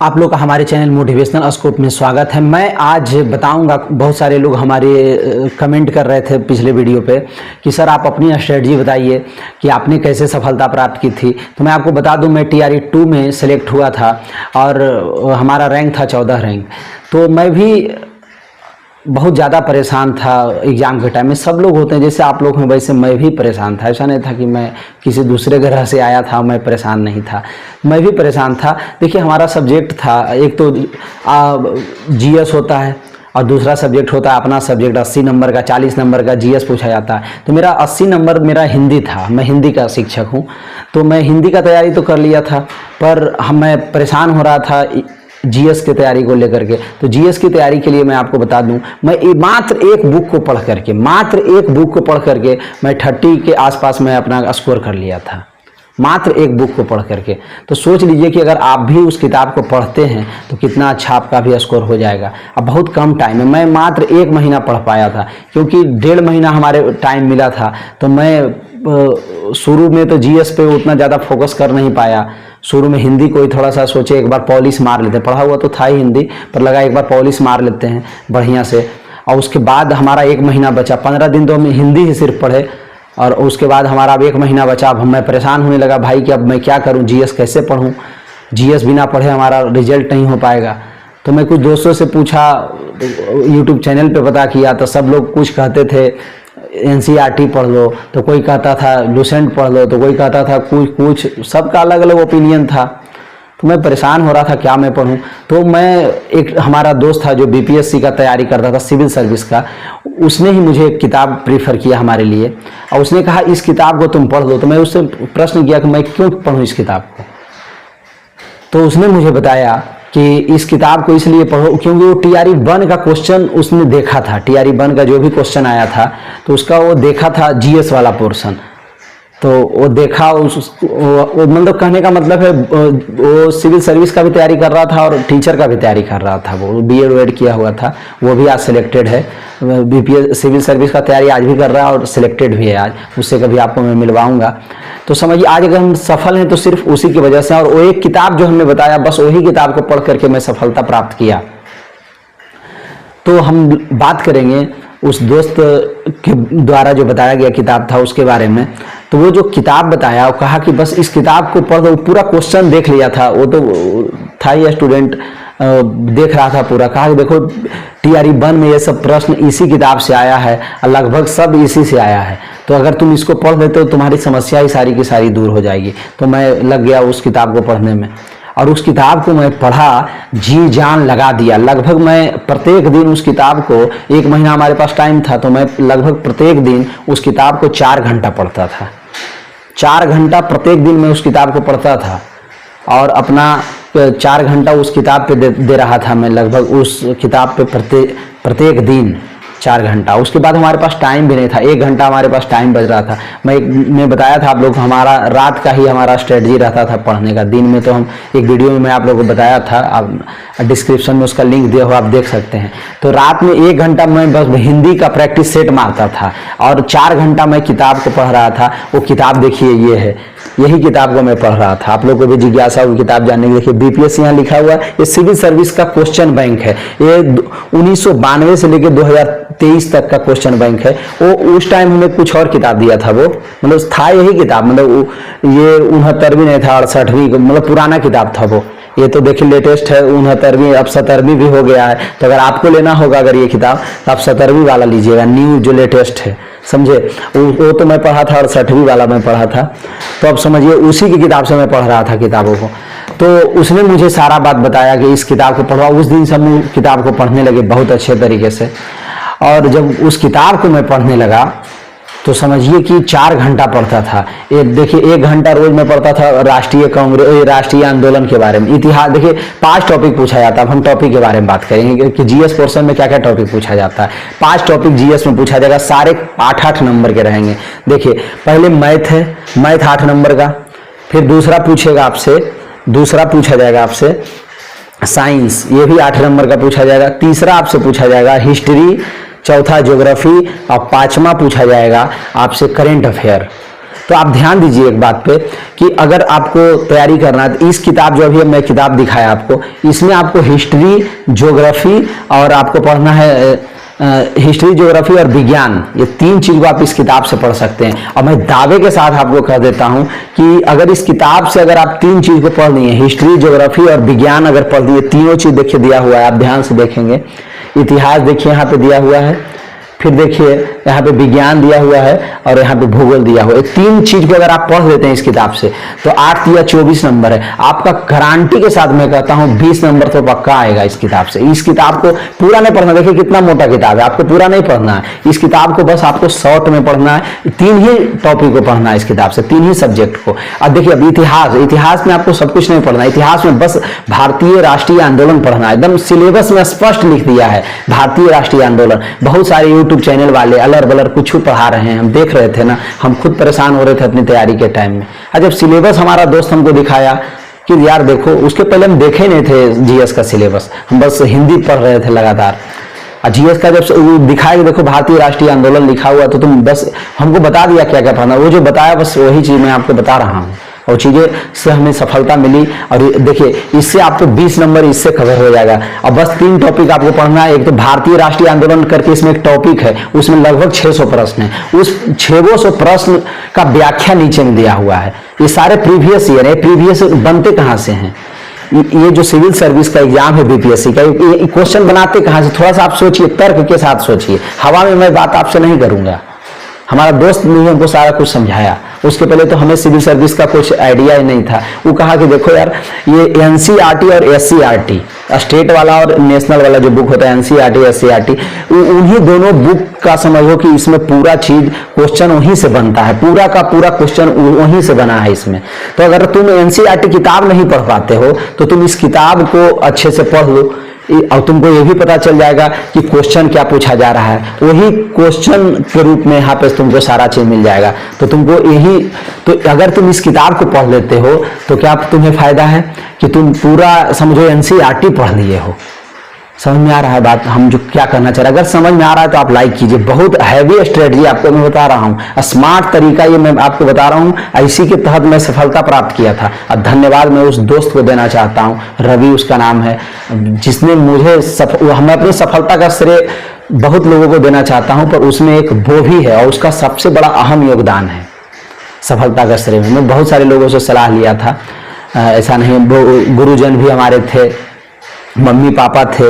आप लोग का हमारे चैनल मोटिवेशनल स्कोप में स्वागत है। मैं आज बताऊंगा, बहुत सारे लोग हमारे कमेंट कर रहे थे पिछले वीडियो पे कि सर आप अपनी स्ट्रेटजी बताइए कि आपने कैसे सफलता प्राप्त की थी। तो मैं आपको बता दूं, मैं TRE 2 में सेलेक्ट हुआ था और हमारा रैंक था 14 रैंक। तो मैं भी बहुत ज़्यादा परेशान था एग्ज़ाम के टाइम में। सब लोग होते हैं जैसे आप लोग हैं, वैसे मैं भी परेशान था। ऐसा नहीं था कि मैं किसी दूसरे ग्रह से आया था, मैं परेशान नहीं था, मैं भी परेशान था। देखिए हमारा सब्जेक्ट था, एक तो GS होता है और दूसरा सब्जेक्ट होता है अपना सब्जेक्ट 80 नंबर का, 40 नंबर का GS पूछा जाता है। तो मेरा 80 नंबर मेरा हिंदी था, मैं हिंदी का शिक्षक हूँ, तो मैं हिंदी का तैयारी तो कर लिया था, पर मैं परेशान हो रहा था GS की तैयारी को लेकर के। तो GS की तैयारी के लिए मैं आपको बता दूं, मैं मात्र एक बुक को पढ़ करके मैं 30 के आसपास में अपना स्कोर कर लिया था, मात्र एक बुक को पढ़ करके। तो सोच लीजिए कि अगर आप भी उस किताब को पढ़ते हैं तो कितना अच्छा आपका भी स्कोर हो जाएगा। अब बहुत कम टाइम है, मैं मात्र 1 महीना पढ़ पाया था, क्योंकि 1.5 महीना हमारे टाइम मिला था। तो मैं शुरू में तो GS पे उतना ज़्यादा फोकस कर नहीं पाया। शुरू में हिंदी को ही थोड़ा सा सोचे एक बार पॉलिश मार लेते हैं, पढ़ा हुआ तो था ही हिंदी, पर लगा एक बार पॉलिश मार लेते हैं बढ़िया से। और उसके बाद हमारा 1 महीना बचा, 15 दिन तो हम हिंदी ही सिर्फ पढ़े, और उसके बाद हमारा अब 1 महीना बचा। अब मैं परेशान होने लगा भाई कि अब मैं क्या करूं, GS कैसे पढूं, GS बिना पढ़े हमारा रिजल्ट नहीं हो पाएगा। तो मैं कुछ दोस्तों से पूछा, यूट्यूब चैनल पे पता किया, तो सब लोग कुछ कहते थे NCERT पढ़ लो, तो कोई कहता था लुसेंट पढ़ लो, तो कोई कहता था कुछ, सबका अलग अलग ओपिनियन था। तो मैं परेशान हो रहा था क्या मैं पढूं। तो मैं, एक हमारा दोस्त था जो BPSC का तैयारी करता था, सिविल सर्विस का, उसने ही मुझे एक किताब प्रीफर किया हमारे लिए, और उसने कहा इस किताब को तुम पढ़ लो। तो मैं उससे प्रश्न किया कि मैं क्यों पढूं इस किताब को। तो उसने मुझे बताया कि इस किताब को इसलिए पढ़ो क्योंकि वो TRE 1 का क्वेश्चन उसने देखा था, TRE 1 का जो भी क्वेश्चन आया था तो उसका वो देखा था GS वाला पोर्शन। तो वो देखा, वो मतलब कहने का मतलब है वो सिविल सर्विस का भी तैयारी कर रहा था और टीचर का भी तैयारी कर रहा था। वो BEd किया हुआ था, वो भी आज सिलेक्टेड है। BPS सिविल सर्विस का तैयारी आज भी कर रहा है और सिलेक्टेड भी है आज, उससे कभी आपको मैं मिलवाऊंगा। तो समझिए आज अगर हम सफल हैं तो सिर्फ उसी की वजह से, और वो एक किताब जो हमने बताया, बस वही किताब को पढ़ करके मैं सफलता प्राप्त किया। तो हम बात करेंगे उस दोस्त के द्वारा जो बताया गया किताब था उसके बारे में। तो वो जो किताब बताया, वो कहा कि बस इस किताब को पढ़ दो, पूरा क्वेश्चन देख लिया था, वो तो था ही स्टूडेंट, देख रहा था पूरा। कहा कि देखो TRE 1 में ये सब प्रश्न इसी किताब से आया है, लगभग सब इसी से आया है, तो अगर तुम इसको पढ़ लेते हो तुम्हारी समस्या ही सारी की सारी दूर हो जाएगी। तो मैं लग गया उस किताब को पढ़ने में, और उस किताब को मैं पढ़ा, जी जान लगा दिया। लगभग मैं प्रत्येक दिन उस किताब को, 1 महीना हमारे पास टाइम था, तो मैं लगभग प्रत्येक दिन उस किताब को 4 घंटा पढ़ता था। 4 घंटा प्रत्येक दिन मैं उस किताब को पढ़ता था, और अपना 4 घंटा उस किताब पे दे रहा था मैं, लगभग उस किताब पे प्रत्येक दिन 4 घंटा। उसके बाद हमारे पास टाइम भी नहीं था, 1 घंटा हमारे पास टाइम बच रहा था। मैं बताया था आप लोग, हमारा रात का ही हमारा स्ट्रेटजी रहता था पढ़ने का। दिन में तो हम एक वीडियो में मैं आप लोगों को बताया था, आप डिस्क्रिप्शन में उसका लिंक दिया हुआ, आप देख सकते हैं। तो रात में 1 घंटा मैं बस हिंदी का प्रैक्टिस सेट मारता था, और 4 घंटा मैं किताब को पढ़ रहा था। वो किताब देखिए ये है, यही किताब को मैं पढ़ रहा था। आप लोग को भी जिज्ञासा होगी किताब जानने की। देखिए BPSC यहाँ लिखा हुआ है, ये सिविल सर्विस का क्वेश्चन बैंक है। ये 1992 से लेकर 2023 तक का क्वेश्चन बैंक है। वो उस टाइम हमें कुछ और किताब दिया था, वो मतलब था यही किताब, मतलब ये 69वीं नहीं था, 68वीं, मतलब पुराना किताब था वो। ये तो देखिए लेटेस्ट है, 69वीं, अब 70वीं भी हो गया है। तो अगर आपको लेना होगा अगर ये किताब, तो आप 70वीं वाला लीजिएगा, न्यू जो लेटेस्ट है, समझे। वो तो मैं पढ़ा था, और 60वीं वाला मैं पढ़ा था। तो अब समझिए उसी की किताब से मैं पढ़ रहा था किताबों को। तो उसने मुझे सारा बात बताया कि इस किताब को पढ़वा। उस दिन से हम किताब को पढ़ने लगे बहुत अच्छे तरीके से, और जब उस किताब को मैं पढ़ने लगा तो समझिए कि 4 घंटा पढ़ता था। देखिए 1 घंटा रोज में पढ़ता था राष्ट्रीय कांग्रेस, राष्ट्रीय आंदोलन के बारे में, इतिहास। देखिए 5 टॉपिक पूछा जाता है, अब हम टॉपिक के बारे में बात करेंगे कि GS पोर्शन में क्या क्या टॉपिक पूछा जाता है। 5 टॉपिक GS में पूछा जाएगा, सारे 8-8 नंबर के रहेंगे। देखिए पहले मैथ है, मैथ 8 नंबर का। फिर दूसरा पूछा जाएगा आपसे साइंस, ये भी 8 नंबर का पूछा जाएगा। तीसरा आपसे पूछा जाएगा हिस्ट्री, चौथा ज्योग्राफी, और 5वां पूछा जाएगा आपसे करेंट अफेयर। तो आप ध्यान दीजिए एक बात पे कि अगर आपको तैयारी करना है तो इस किताब, जो अभी मैं किताब दिखाया आपको, इसमें आपको हिस्ट्री, ज्योग्राफी और आपको पढ़ना है हिस्ट्री, ज्योग्राफी और विज्ञान, ये 3 चीज को आप इस किताब से पढ़ सकते हैं। और मैं दावे के साथ आपको कह देता हूं कि अगर इस किताब से अगर आप 3 चीज को पढ़ लिए, हिस्ट्री, ज्योग्राफी और विज्ञान अगर पढ़ लिए, तीनों चीज देखिए दिया हुआ है, आप ध्यान से देखेंगे। इतिहास देखिए यहाँ पे दिया हुआ है, फिर देखिए यहाँ पे विज्ञान दिया हुआ है और यहाँ पे भूगोल दिया हुआ है। 3 चीज को अगर आप पढ़ लेते हैं इस किताब से तो 8 या 24 नंबर है आपका। गारंटी के साथ मैं कहता हूँ 20 नंबर तो पक्का आएगा इस किताब से। इस किताब को पूरा नहीं पढ़ना, देखिए कितना मोटा किताब है, आपको पूरा नहीं पढ़ना है इस किताब को, बस आपको शॉर्ट में पढ़ना है। 3 ही टॉपिक को पढ़ना है इस किताब से, 3 ही सब्जेक्ट को। अब देखिए, अब इतिहास में आपको सब कुछ नहीं पढ़ना, इतिहास में बस भारतीय राष्ट्रीय आंदोलन पढ़ना है। एकदम सिलेबस में स्पष्ट लिख दिया है भारतीय राष्ट्रीय आंदोलन। बहुत सारे यूट्यूब चैनल वाले अलर बलर कुछ पढ़ा रहे हैं, हम देख रहे थे ना, हम खुद परेशान हो रहे थे अपनी तैयारी के टाइम में। जब सिलेबस हमारा दोस्त हमको दिखाया कि यार देखो, उसके पहले हम देखे नहीं थे जीएस का सिलेबस, हम बस हिंदी पढ़ रहे थे लगातार। जीएस का जब दिखाया कि देखो भारतीय राष्ट्रीय आंदोलन लिखा हुआ, तो तुम बस हमको बता दिया क्या क्या पढ़ना, वो जो बताया बस वही चीज मैं आपको बता रहा हूँ और चीजें से हमें सफलता मिली। और देखिए, इससे आपको 20 नंबर इससे कवर हो जाएगा। और बस 3 टॉपिक आपको पढ़ना है। एक तो भारतीय राष्ट्रीय आंदोलन करके इसमें एक टॉपिक है, उसमें लगभग 600 प्रश्न है। उस 600 प्रश्न का व्याख्या नीचे में दिया हुआ है। ये सारे प्रीवियस ईयर है, प्रीवियस बनते कहाँ से हैं, ये जो सिविल सर्विस का एग्जाम है बीपीएससी का, ये क्वेश्चन बनाते कहाँ से, थोड़ा सा आप सोचिए, तर्क के साथ सोचिए। हवा में मैं बात आपसे नहीं करूंगा, हमारा दोस्त ने हमको सारा कुछ समझाया। उसके पहले तो हमें सिविल सर्विस का कुछ आइडिया ही नहीं था। वो कहा कि देखो यार, ये एनसीईआरटी और एससीईआरटी, स्टेट वाला और नेशनल वाला जो बुक होता है एनसीईआरटी एससीईआरटी, उन्हीं दोनों बुक का समझो कि इसमें पूरा चीज क्वेश्चन वहीं से बनता है, पूरा का पूरा क्वेश्चन वहीं से बना है इसमें। तो अगर तुम एनसीईआरटी किताब नहीं पढ़ पाते हो तो तुम इस किताब को अच्छे से पढ़ लो और तुमको ये भी पता चल जाएगा कि क्वेश्चन क्या पूछा जा रहा है। वही क्वेश्चन के रूप में यहाँ पे तुमको सारा चीज मिल जाएगा। तो तुमको यही, तो अगर तुम इस किताब को पढ़ लेते हो तो क्या तुम्हें फायदा है कि तुम पूरा समझो एनसीईआरटी पढ़ लिए हो। समझ में आ रहा है बात, हम जो क्या करना चाह रहे हैं? अगर समझ में आ रहा है तो आप लाइक कीजिए। बहुत हैवी स्ट्रेटजी आपको मैं बता रहा हूँ, स्मार्ट तरीका ये मैं आपको बता रहा हूँ। इसी के तहत मैं सफलता प्राप्त किया था। और धन्यवाद मैं उस दोस्त को देना चाहता हूँ, रवि उसका नाम है, जिसने मुझे मैं अपनी सफलता का श्रेय बहुत लोगों को देना चाहता हूँ, पर उसमें एक वो भी है और उसका सबसे बड़ा अहम योगदान है सफलता का श्रेय में। मैं बहुत सारे लोगों से सलाह लिया था, ऐसा नहीं, वो गुरुजन भी हमारे थे, मम्मी पापा थे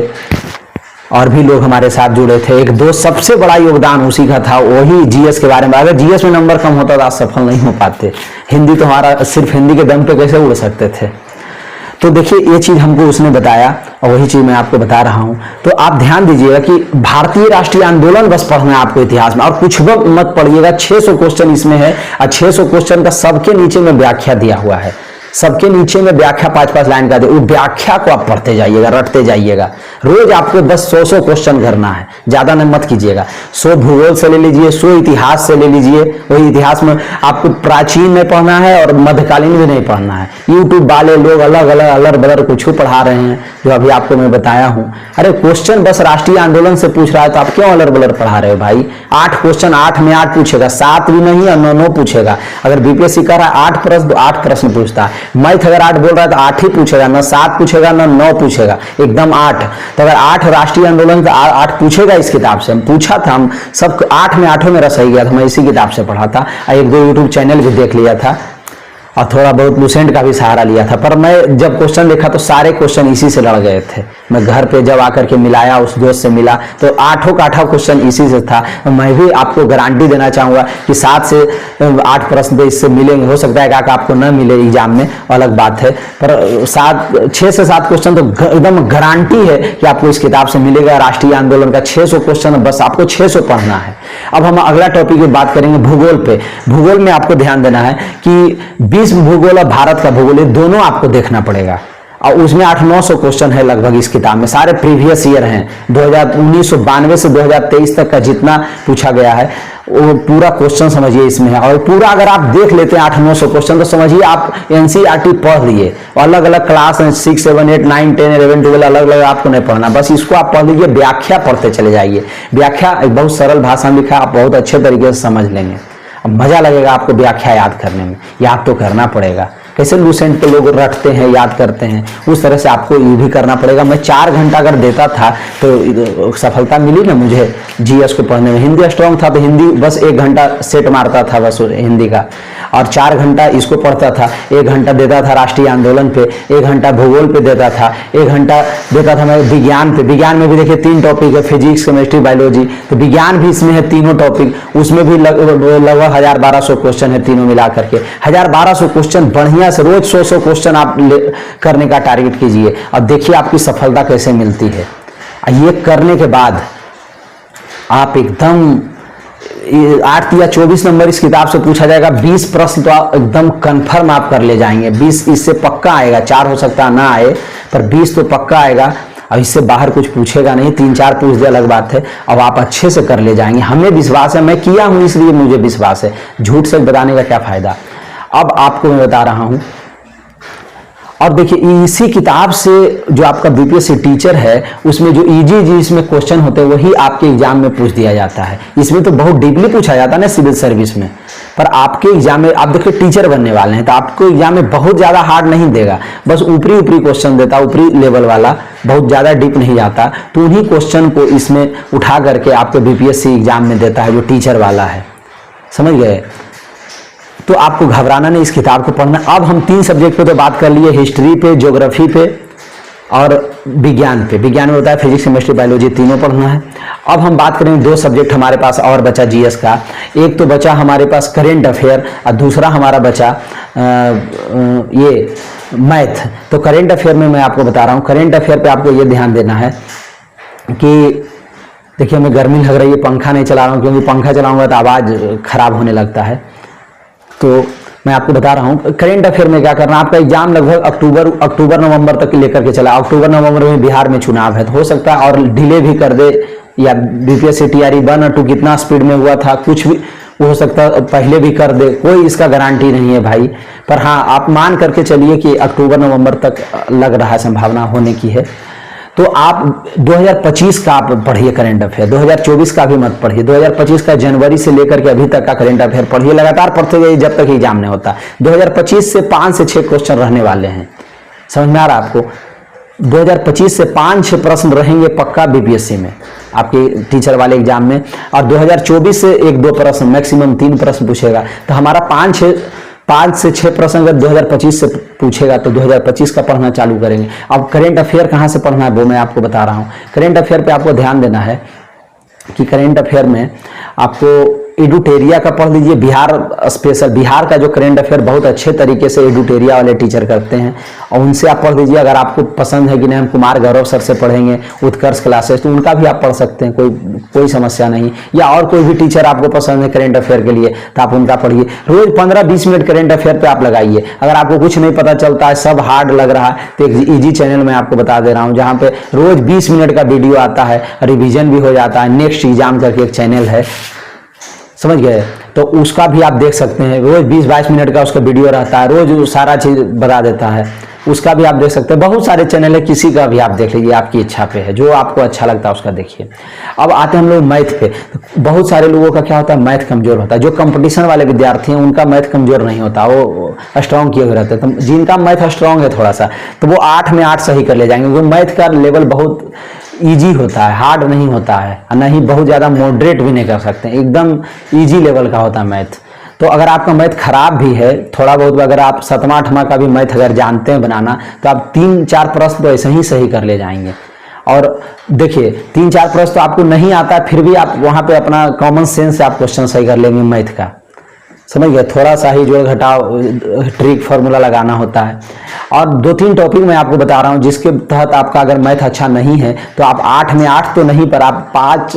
और भी लोग हमारे साथ जुड़े थे। एक दोस्त, सबसे बड़ा योगदान उसी का था, वही जीएस के बारे में। अगर जीएस में नंबर कम होता तो आज सफल नहीं हो पाते। हिंदी तो हमारा सिर्फ हिंदी के दम पे कैसे उड़ सकते थे। तो देखिए, ये चीज हमको उसने बताया और वही चीज मैं आपको बता रहा हूं। तो आप ध्यान दीजिएगा कि भारतीय राष्ट्रीय आंदोलन बस पढ़ना है आपको इतिहास में, और कुछ भी मत पढ़िएगा। 600 क्वेश्चन इसमें है और 600 क्वेश्चन का सबके नीचे में व्याख्या दिया हुआ है, सबके नीचे में व्याख्या 5-5 लाइन का दे, वो व्याख्या को आप पढ़ते जाइएगा, रटते जाइएगा। रोज आपको बस 100 क्वेश्चन करना है, ज्यादा नहीं मत कीजिएगा। 100 भूगोल से ले लीजिए, 100 इतिहास से ले लीजिए। वही इतिहास में आपको प्राचीन नहीं पढ़ना है और मध्यकालीन भी नहीं पढ़ना है। यूट्यूब वाले लोग अलग अलग अलर बलर कुछ पढ़ा रहे हैं, जो अभी आपको मैं बताया हूं। अरे क्वेश्चन बस राष्ट्रीय आंदोलन से पूछ रहा है तो आप क्यों अलर बलर पढ़ा रहे हो भाई? 8 क्वेश्चन, 8 में 8 पूछेगा, 7 भी नहीं और 9 पूछेगा। अगर बीपीएससी कर रहा है 8 प्रश्न तो 8 प्रश्न पूछता है। मैथ अगर 8 बोल रहा है तो 8 ही पूछेगा, ना 7 पूछेगा ना 9 पूछेगा, एकदम 8। तो अगर 8 राष्ट्रीय आंदोलन तो 8 पूछेगा इस किताब से। हम पूछा था, हम सब 8 में 8 में रस ही गया था। मैं इसी किताब से पढ़ा था, 1-2 यूट्यूब चैनल भी देख लिया था और थोड़ा बहुत लूसेंट का भी सहारा लिया था। पर मैं जब क्वेश्चन देखा तो सारे क्वेश्चन इसी से लड़ गए थे। मैं घर पे जब आकर के मिलाया, उस दोस्त से मिला तो 8 का 8 क्वेश्चन इसी से था। मैं भी आपको गारंटी देना चाहूंगा कि 7 से 8 प्रश्न तो इससे मिलेंगे। हो सकता है कि आपको न मिले एग्जाम में, अलग बात है, पर 6 से 7 क्वेश्चन तो एकदम गारंटी है कि आपको इस किताब से मिलेगा। राष्ट्रीय आंदोलन का 600 क्वेश्चन, बस आपको 600 पढ़ना है। अब हम अगला टॉपिक की बात करेंगे भूगोल पे। भूगोल में आपको ध्यान देना है कि विश्व भूगोल और भारत का भूगोल, ये दोनों आपको देखना पड़ेगा। और उसमें 800-900 क्वेश्चन है लगभग इस किताब में, सारे प्रीवियस ईयर हैं। 1992 से 2023 तक का जितना पूछा गया है वो पूरा क्वेश्चन समझिए इसमें है। और पूरा अगर आप देख लेते हैं 800-900 क्वेश्चन तो समझिए आप एनसीईआरटी पढ़ लिए। अलग अलग क्लास हैं, 6, 7, 8, 9, 10, 11, 12 अलग अलग आपको नहीं पढ़ना, बस इसको आप पढ़ लीजिए, व्याख्या पढ़ते चले जाइए। व्याख्या एक बहुत सरल भाषा में लिखा, आप बहुत अच्छे तरीके से समझ लेंगे। मज़ा लगेगा आपको व्याख्या याद करने में। याद तो करना पड़ेगा, कैसे लूसेंट पे लोग रटते हैं, याद करते हैं, उस तरह से आपको ये भी करना पड़ेगा। मैं 4 घंटा अगर देता था तो सफलता मिली ना मुझे जीएस को पढ़ने में। हिंदी स्ट्रांग था तो हिंदी बस 1 घंटा सेट मारता था बस हिंदी का, और 4 घंटा इसको पढ़ता था। 1 घंटा देता था राष्ट्रीय आंदोलन पे, 1 घंटा भूगोल पे देता था, 1 घंटा देता था मैं विज्ञान पे। विज्ञान में भी देखिए 3 टॉपिक है, फिजिक्स, केमिस्ट्री, बायोलॉजी, तो विज्ञान भी इसमें है, तीनों टॉपिक। उसमें भी लगभग 1000-1200 क्वेश्चन है तीनों मिला करके। 1000-1200 क्वेश्चन बढ़िया से रोज 100 क्वेश्चन आप करने का टारगेट कीजिए, अब देखिए आपकी सफलता कैसे मिलती है। ये करने के बाद आप एकदम 8 या 24 नंबर इस किताब से पूछा जाएगा, 20 प्रश्न तो आप एकदम कंफर्म आप कर ले जाएंगे। 20 इससे पक्का आएगा, 4 हो सकता है ना आए, पर 20 तो पक्का आएगा। अब इससे बाहर कुछ पूछेगा नहीं, 3-4 पूछ दे अलग बात है, अब आप अच्छे से कर ले जाएंगे। हमें विश्वास है, मैं किया हूं इसलिए मुझे विश्वास है, झूठ सच बताने का क्या फायदा। अब आपको मैं बता रहा हूं, और देखिए इसी किताब से जो आपका बीपीएससी टीचर है उसमें जो इजी इसमें क्वेश्चन होते हैं वही आपके एग्जाम में पूछ दिया जाता है। इसमें तो बहुत डीपली पूछा जाता है ना सिविल सर्विस में, पर आपके एग्जाम में आप देखिए टीचर बनने वाले हैं तो आपको एग्जाम में बहुत ज़्यादा हार्ड नहीं देगा, बस ऊपरी क्वेश्चन देता, ऊपरी लेवल वाला, बहुत ज़्यादा डीप नहीं जाता। तो उन्हीं क्वेश्चन को इसमें उठा करके आपके बीपीएससी एग्जाम में देता है जो टीचर वाला है, समझ गए। तो आपको घबराना नहीं, इस किताब को पढ़ना। अब हम 3 सब्जेक्ट पे तो बात कर लिए, हिस्ट्री पे, ज्योग्राफी पे और विज्ञान पे। विज्ञान में होता है फिजिक्स, केमिस्ट्री, बायोलॉजी, तीनों पढ़ना है। अब हम बात करेंगे 2 सब्जेक्ट हमारे पास और बचा जीएस का। एक तो बचा हमारे पास करेंट अफेयर और दूसरा हमारा बचा ये मैथ। तो करेंट अफेयर में मैं आपको बता रहा हूँ, करेंट अफेयर पे आपको ये ध्यान देना है कि देखिए हमें गर्मी लग रही है, पंखा नहीं चला रहा हूँ क्योंकि पंखा चलाऊंगा तो आवाज़ खराब होने लगता है। तो मैं आपको बता रहा हूँ करेंट अफेयर में क्या करना, आपका एग्जाम लगभग अक्टूबर नवंबर तक लेकर के चला। अक्टूबर नवंबर में बिहार में चुनाव है तो हो सकता है और डिले भी कर दे, या बीपीएससी टीआरई 1 और 2 कितना स्पीड में हुआ था कुछ भी हो सकता है पहले भी कर दे, कोई इसका गारंटी नहीं है भाई। पर हाँ आप मान करके चलिए कि अक्टूबर नवंबर तक लग रहा है, संभावना होने की है। तो आप 2025 का आप पढ़िए करेंट अफेयर, 2024 का भी मत पढ़िए। 2025 का जनवरी से लेकर के अभी तक का करेंट अफेयर पढ़िए, लगातार पढ़ते जाइए जब तक एग्जाम नहीं होता। 2025 से 5 से 6 क्वेश्चन रहने वाले हैं, समझ में आ रहा है आपको। 2025 से 5-6 प्रश्न रहेंगे पक्का बीपीएससी में आपके टीचर वाले एग्जाम में, और 2024 से 1-2 प्रश्न, मैक्सिमम 3 प्रश्न पूछेगा। तो हमारा 5 से 6 प्रश्न अगर 2025 से पूछेगा तो 2025 का पढ़ना चालू करेंगे। अब करेंट अफेयर कहाँ से पढ़ना है वो मैं आपको बता रहा हूँ। करेंट अफेयर पे आपको ध्यान देना है कि करेंट अफेयर में आपको एडुटेरिया का पढ़ लीजिए, बिहार स्पेशल, बिहार का जो करेंट अफेयर बहुत अच्छे तरीके से एडुटेरिया वाले टीचर करते हैं और उनसे आप पढ़ लीजिए। अगर आपको पसंद है कि नहीं हम कुमार गौरव सर से पढ़ेंगे उत्कर्ष क्लासेस, तो उनका भी आप पढ़ सकते हैं, कोई समस्या नहीं। या और कोई भी टीचर आपको पसंद है करेंट अफेयर के लिए तो आप उनका पढ़िए। रोज 15-20 मिनट करेंट अफेयर पे आप लगाइए। अगर आपको कुछ नहीं पता चलता है, सब हार्ड लग रहा है, तो एक ईजी चैनल मैं आपको बता दे रहा हूँ जहाँ पे रोज 20 मिनट का वीडियो आता है, रिविजन भी हो जाता है। नेक्स्ट एग्जाम करके एक चैनल है, समझ गए, तो उसका भी आप देख सकते हैं। रोज 20-22 मिनट का उसका वीडियो रहता है, रोज सारा चीज बता देता है, उसका भी आप देख सकते हैं। बहुत सारे चैनल है, किसी का भी आप देख लीजिए, आपकी इच्छा पे है, जो आपको अच्छा लगता है उसका देखिए। अब आते हैं हम लोग मैथ पे। बहुत सारे लोगों का क्या होता है, मैथ कमजोर होता है। जो कंपटीशन वाले विद्यार्थी हैं उनका मैथ कमजोर नहीं होता, वो स्ट्रांग किए हुए रहते हैं। तो जिनका मैथ स्ट्रांग है थोड़ा सा, तो वो 8 में 8 सही कर ले जाएंगे, क्योंकि मैथ का लेवल बहुत इजी होता है, हार्ड नहीं होता है, और नहीं बहुत ज़्यादा मॉडरेट भी नहीं कर सकते, एकदम इजी लेवल का होता है मैथ। तो अगर आपका मैथ खराब भी है थोड़ा बहुत, अगर आप 7वां-8वां का भी मैथ अगर जानते हैं बनाना, तो आप 3-4 प्रश्न तो ऐसे ही सही कर ले जाएंगे। और देखिए 3-4 प्रश्न तो आपको नहीं आता है, फिर भी आप वहाँ पे अपना कॉमन सेंस से आप क्वेश्चन सही कर लेंगे मैथ का, समझ गए। थोड़ा सा ही जोड़ घटाव ट्रिक फार्मूला लगाना होता है। और 2-3 टॉपिक मैं आपको बता रहा हूँ जिसके तहत आपका अगर मैथ अच्छा नहीं है तो आप 8 में 8 तो नहीं, पर आप 5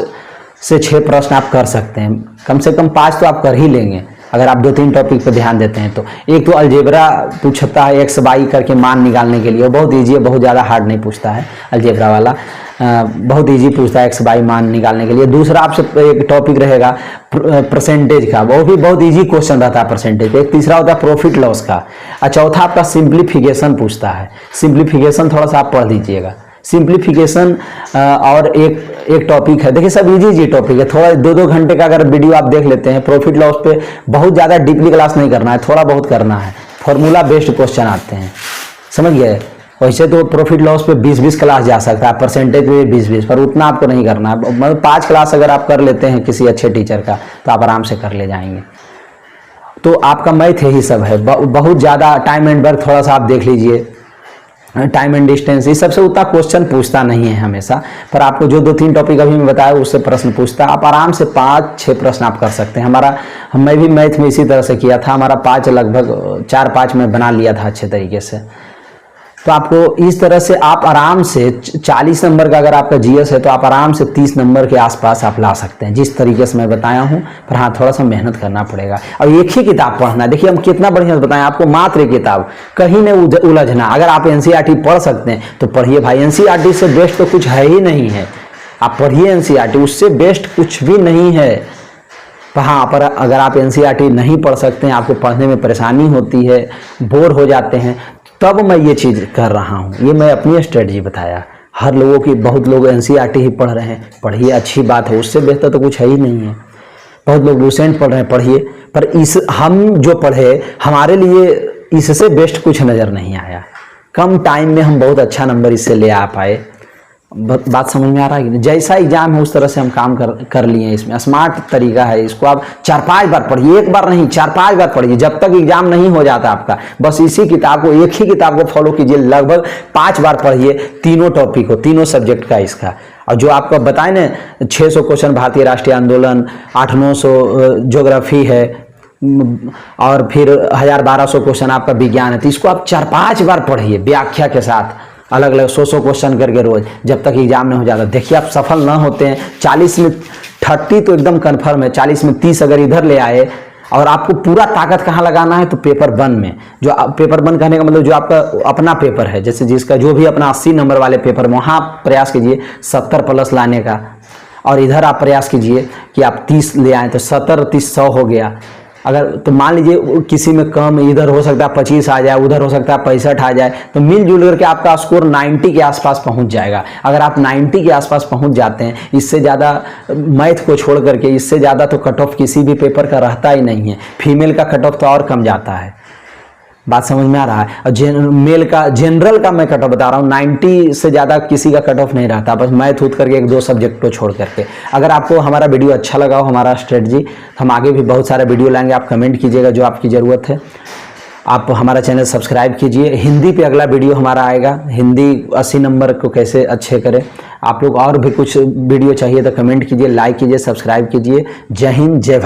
से 6 प्रश्न आप कर सकते हैं, कम से कम 5 तो आप कर ही लेंगे अगर आप 2-3 टॉपिक पर ध्यान देते हैं तो। एक तो अलजेब्रा पूछता है, एक्स वाई करके मान निकालने के लिए, बहुत ईजी है, बहुत ज़्यादा हार्ड नहीं पूछता है अलजेब्रा वाला, बहुत इजी पूछता है एक्स वाई मान निकालने के लिए। दूसरा आपसे एक टॉपिक रहेगा परसेंटेज का, वो भी बहुत इजी क्वेश्चन रहता है परसेंटेज। एक तीसरा होता है प्रॉफिट लॉस का, और चौथा आपका सिंप्लीफिकेशन पूछता है। सिंप्लीफिकेशन थोड़ा सा आप पढ़ लीजिएगा, सिंप्लीफिकेशन। और एक एक टॉपिक है, देखिए सब इजी टॉपिक है, थोड़ा 2-2 घंटे का अगर वीडियो आप देख लेते हैं, प्रॉफिट लॉस पे बहुत ज़्यादा डीपली क्लास नहीं करना है, थोड़ा बहुत करना है, फॉर्मूला बेस्ड क्वेश्चन आते हैं, समझ गए। वैसे तो प्रॉफिट लॉस पे 20-20 क्लास जा सकता है, परसेंटेज पे 20-20, पर उतना आपको नहीं करना है। मतलब 5 क्लास अगर आप कर लेते हैं किसी अच्छे टीचर का तो आप आराम से कर ले जाएंगे। तो आपका मैथ यही सब है, बहुत ज़्यादा टाइम एंड वर्क थोड़ा सा आप देख लीजिए, टाइम एंड डिस्टेंस, इस सबसे उतना क्वेश्चन पूछता नहीं है हमेशा, पर आपको जो 2-3 टॉपिक अभी मैं बताया उससे प्रश्न पूछता है, आप आराम से 5-6 प्रश्न आप कर सकते हैं। मैं भी मैथ में इसी तरह से किया था, हमारा 5 लगभग 4-5 में बना लिया था अच्छे तरीके से। तो आपको इस तरह से आप आराम से 40 नंबर का अगर आपका जीएस है तो आप आराम से 30 नंबर के आसपास आप ला सकते हैं, जिस तरीके से मैं बताया हूं। पर हाँ, थोड़ा सा मेहनत करना पड़ेगा और एक ही किताब पढ़ना है। देखिए हम कितना बढ़िया से बताएं आपको, मात्र एक किताब, कहीं नहीं उलझना। अगर आप एनसीईआरटी पढ़ सकते हैं तो पढ़िए भाई, एनसीईआरटी से बेस्ट तो कुछ है ही नहीं है। आप पढ़िए एनसीईआरटी, उससे बेस्ट कुछ भी नहीं है। हाँ, पर अगर आप एनसीईआरटी नहीं पढ़ सकते हैं, आपको पढ़ने में परेशानी होती है, बोर हो जाते हैं, तब मैं ये चीज़ कर रहा हूँ। ये मैं अपनी स्ट्रेटजी बताया। हर लोगों की, बहुत लोग एनसीईआरटी ही पढ़ रहे हैं, पढ़िए, अच्छी बात है, उससे बेहतर तो कुछ है ही नहीं है। बहुत लोग लूसेंट पढ़ रहे हैं, पढ़िए, पर हम जो पढ़े हमारे लिए इससे बेस्ट कुछ नज़र नहीं आया। कम टाइम में हम बहुत अच्छा नंबर इससे ले आ पाए। बात समझ में आ रहा है कि जैसा एग्जाम है उस तरह से हम काम कर लिए। इसमें स्मार्ट तरीका है, इसको आप 4-5 बार पढ़िए, एक बार नहीं 4-5 बार पढ़िए, जब तक एग्जाम नहीं हो जाता आपका। बस इसी किताब को, एक ही किताब को फॉलो कीजिए, लगभग 5 बार पढ़िए, तीनों टॉपिक हो, तीनों सब्जेक्ट का इसका। और जो आपको बताए ना 600 क्वेश्चन भारतीय राष्ट्रीय आंदोलन, 800-900 ज्योग्राफी है, और फिर 1000-1200 क्वेश्चन आपका विज्ञान है, तो इसको आप 4-5 बार पढ़िए व्याख्या के साथ, अलग अलग 100 क्वेश्चन करके रोज, जब तक एग्जाम नहीं हो जाता। देखिए आप सफल ना होते हैं, 40 में 30 तो एकदम कन्फर्म है, 40 में 30 अगर इधर ले आए, और आपको पूरा ताकत कहाँ लगाना है, तो पेपर 1 में। जो पेपर 1 कहने का मतलब जो आपका अपना पेपर है, जैसे जिसका जो भी अपना 80 नंबर वाले पेपर में, वहाँ प्रयास कीजिए 70 प्लस लाने का, और इधर आप प्रयास कीजिए कि आप 30 ले आए, तो 70-30 100 हो गया। अगर तो मान लीजिए किसी में कम, इधर हो सकता है 25 आ जाए, उधर हो सकता है 65 आ जाए, तो मिलजुल करके आपका स्कोर 90 के आसपास पहुंच जाएगा। अगर आप 90 के आसपास पहुंच जाते हैं, इससे ज़्यादा मैथ को छोड़ करके, इससे ज़्यादा तो कट ऑफ किसी भी पेपर का रहता ही नहीं है। फीमेल का कट ऑफ तो और कम जाता है। बात समझ में आ रहा है। और मेल का, जनरल का मैं कट ऑफ बता रहा हूँ, 90 से ज़्यादा किसी का कट ऑफ नहीं रहता, बस मैथ उठ करके 1-2 सब्जेक्ट को छोड़ करके। अगर आपको हमारा वीडियो अच्छा लगा हो, हमारा स्ट्रेटजी, हम आगे भी बहुत सारे वीडियो लाएंगे, आप कमेंट कीजिएगा जो आपकी ज़रूरत है। आप हमारा चैनल सब्सक्राइब कीजिए। हिंदी पे अगला वीडियो हमारा आएगा, हिंदी 80 नंबर को कैसे अच्छे करें। आप लोग और भी कुछ वीडियो चाहिए तो कमेंट कीजिए, लाइक कीजिए, सब्सक्राइब कीजिए। जय हिंद, जय भारत।